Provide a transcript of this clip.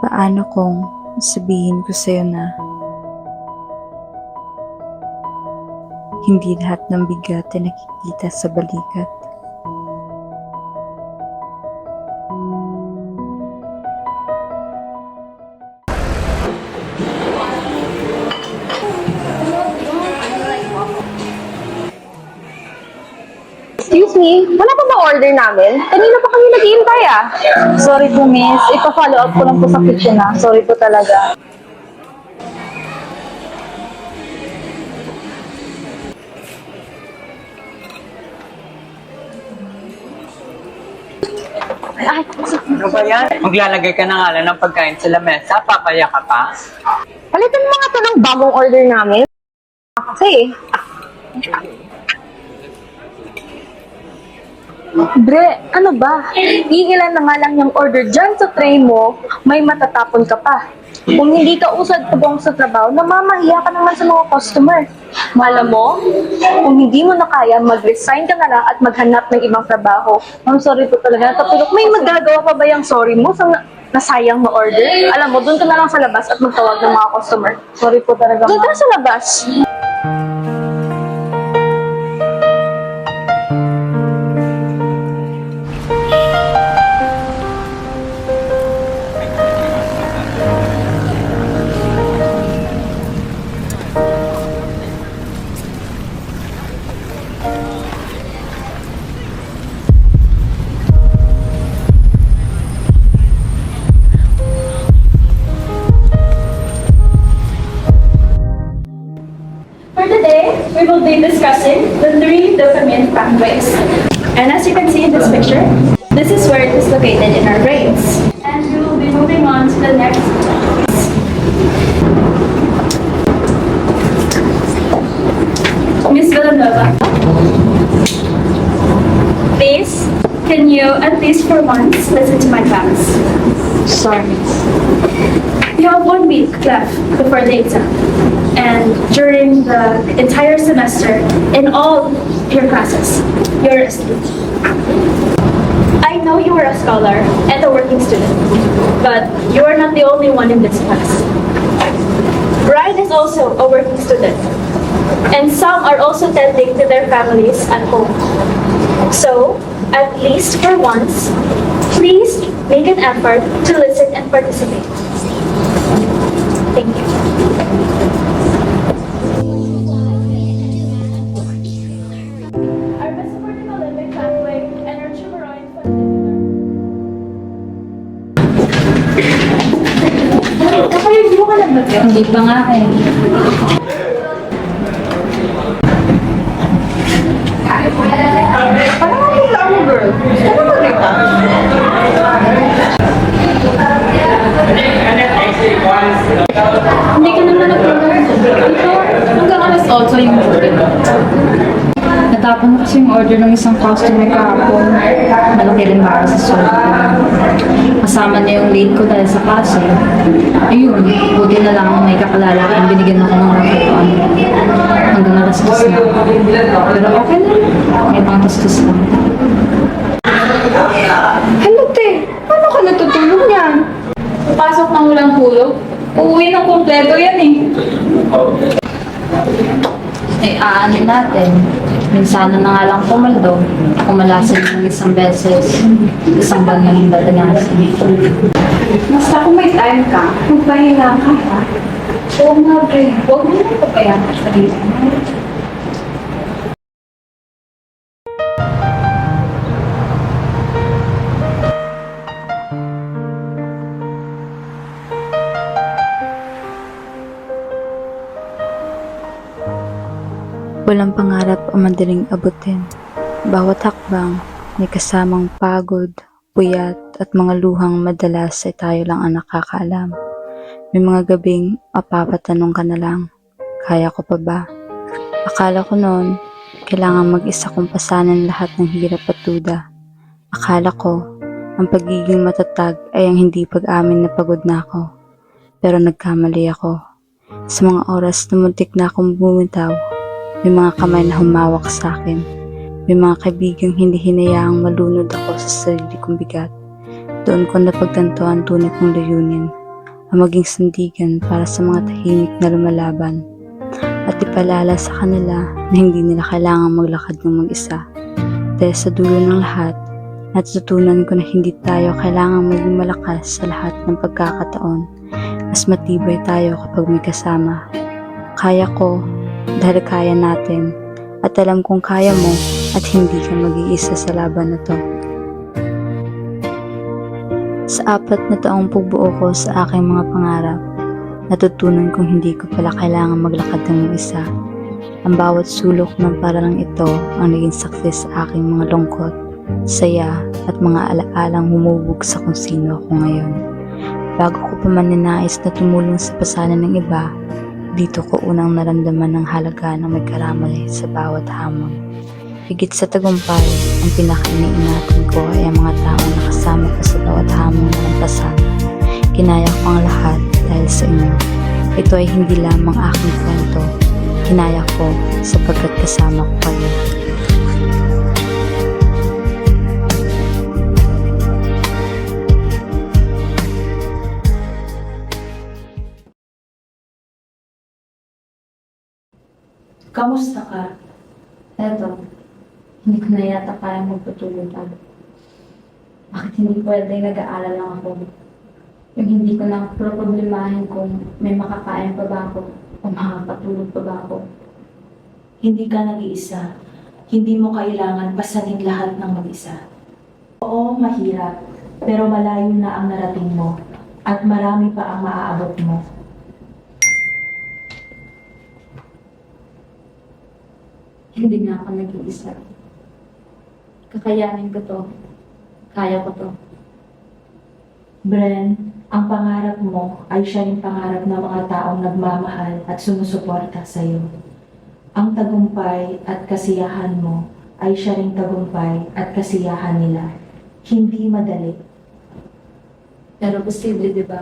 Paano kung sabihin ko sa'yo na hindi lahat ng bigat ay nakikita sa balikat? Excuse me, wala pa ba order namin? Kanina pa kami nag-iintay ah. Sorry po miss, ipa-follow up ko lang po sa kitchen ah. Sorry po talaga. Ay, Ano ba yan? Maglalagay ka na nga lang ng pagkain sa lamesa, papaya ka pa? palitan mo nga to ng bagong order namin. Kasi, Bre, ano ba? Iilan na nga lang yung order dyan sa tray mo, may matatapon ka pa. Kung hindi ka usad tubong sa trabaho, namamahiya ka naman sa mga customer. Malam mo, kung hindi mo na kaya, mag-resign ka na lang at maghanap ng ibang trabaho. I'm sorry po talaga, natapilok. May magagawa pa ba yung sorry mo sa nasayang mo order? Alam mo, doon ka na lang sa labas at magtawag ng mga customer. Sorry po talaga. Doon ka sa labas. For today, we will be discussing the three dopamine pathways. And as you can see in this picture, this is where it is located in our brains. And we will be moving on to the next. Miss Villanova, please, can you at least for once listen to my class? Sorry. You have 1 week left before the exam. And during the entire semester, in all your classes, you're a student. I know you are a scholar and a working student, but you are not the only one in this class. Brian is also a working student, and some are also tending to their families at home. So, at least for once, please make an effort to listen and participate. Thank you. Our supporting Olympic pathway and our Chimaroy Kapag mo ka lang ba? Hindi pa nga eh. Parang nakita mo, girl. Ano ba rita? Hindi ka naman nag-program. Ito, hanggang alas 8 yung order. Natapon na kasi yung order ng isang customer kahapon. Malaki rin para sa sword ko. Kasama na yung late ko dahil sa klase. Ayun, buti na lang may kakalala kang binigyan ako ng rakatuan. Hanggang alas 10 na. Pero okay na rin. May pangtastos lang. Hello, te. Paano ka natutulog niyan? Pasok ng walang hulog. Uuwi ng kompleto yan eh. Ano natin? Minsan na nga lang pumaldo. Kumalasin ng isang beses. Isang buwan na yung batanasin. Basta kung may time ka, magpahinga ka, ha? Oo nga, Bray. Huwag mo na papayan sa sarili mo. Walang pangarap ang madaling abutin. Bawat hakbang may kasamang pagod, puyat at mga luhang madalas ay tayo lang ang nakakaalam. May mga gabing mapapatanong ka na lang, kaya ko pa ba? Akala ko noon, kailangan mag-isa kong pasanan lahat ng hirap at duda. Akala ko, ang pagiging matatag ay ang hindi pag-amin na pagod na ako. Pero nagkamali ako. Sa mga oras na muntik na akong bumitaw, may mga kamay na humawak sa akin. May mga kaibigang hindi hinayaang malunod ako sa sarili kong bigat. Doon ko napagtanto ang tunay kong layunin. ang maging sandigan para sa mga tahimik na lumalaban at ipalala sa kanila na hindi nila kailangang maglakad ng mag-isa. Dahil sa dulo ng lahat, natutunan ko na hindi tayo kailangang maging malakas sa lahat ng pagkakataon. Mas matibay tayo kapag may kasama. Kaya ko dahil kaya natin at alam kong kaya mo at hindi ka mag-iisa sa laban na to. Sa 4 na taong pagbuo ko sa aking mga pangarap, natutunan kong hindi ko pala kailangan maglakad ng isa. Ang bawat sulok ng paralang ito ang naging saksi sa aking mga lungkot, saya at mga alaalang humubog sa kung sino ako ngayon. Bago ko pa man ninais na tumulong sa pasanan ng iba, dito ko unang naramdaman ng halaga ng may karamay sa bawat hamon. Higit sa tagumpay, ang pinaka-iniingatan ko ay ang mga taong nakasama ko sa bawat hamon ng pasan. Kinaya ko ang lahat dahil sa inyo. Ito ay hindi lamang aking kwento. Kinaya ko sapagkat kasama ko kayo. Kamusta ka? Eto, hindi ko na yata kaya magpatuloy pa. Bakit hindi pwede nag-aaral lang ako? Yung hindi ko na problemahin kung may makakain pa ba ako o makakatulog pa ba ako. Hindi ka nag-iisa. Hindi mo kailangan pasanin lahat ng mag-isa. Oo, mahirap. Pero malayo na ang narating mo. At marami pa ang maaabot mo. Hindi nga ako nag-iisa. Kakayanin ko to. Kaya ko to. Bren, ang pangarap mo ay siya rin pangarap ng mga taong nagmamahal at sumusuporta sa iyo. Ang tagumpay at kasiyahan mo ay siya rin tagumpay at kasiyahan nila. Hindi madali. Pero posible, di ba?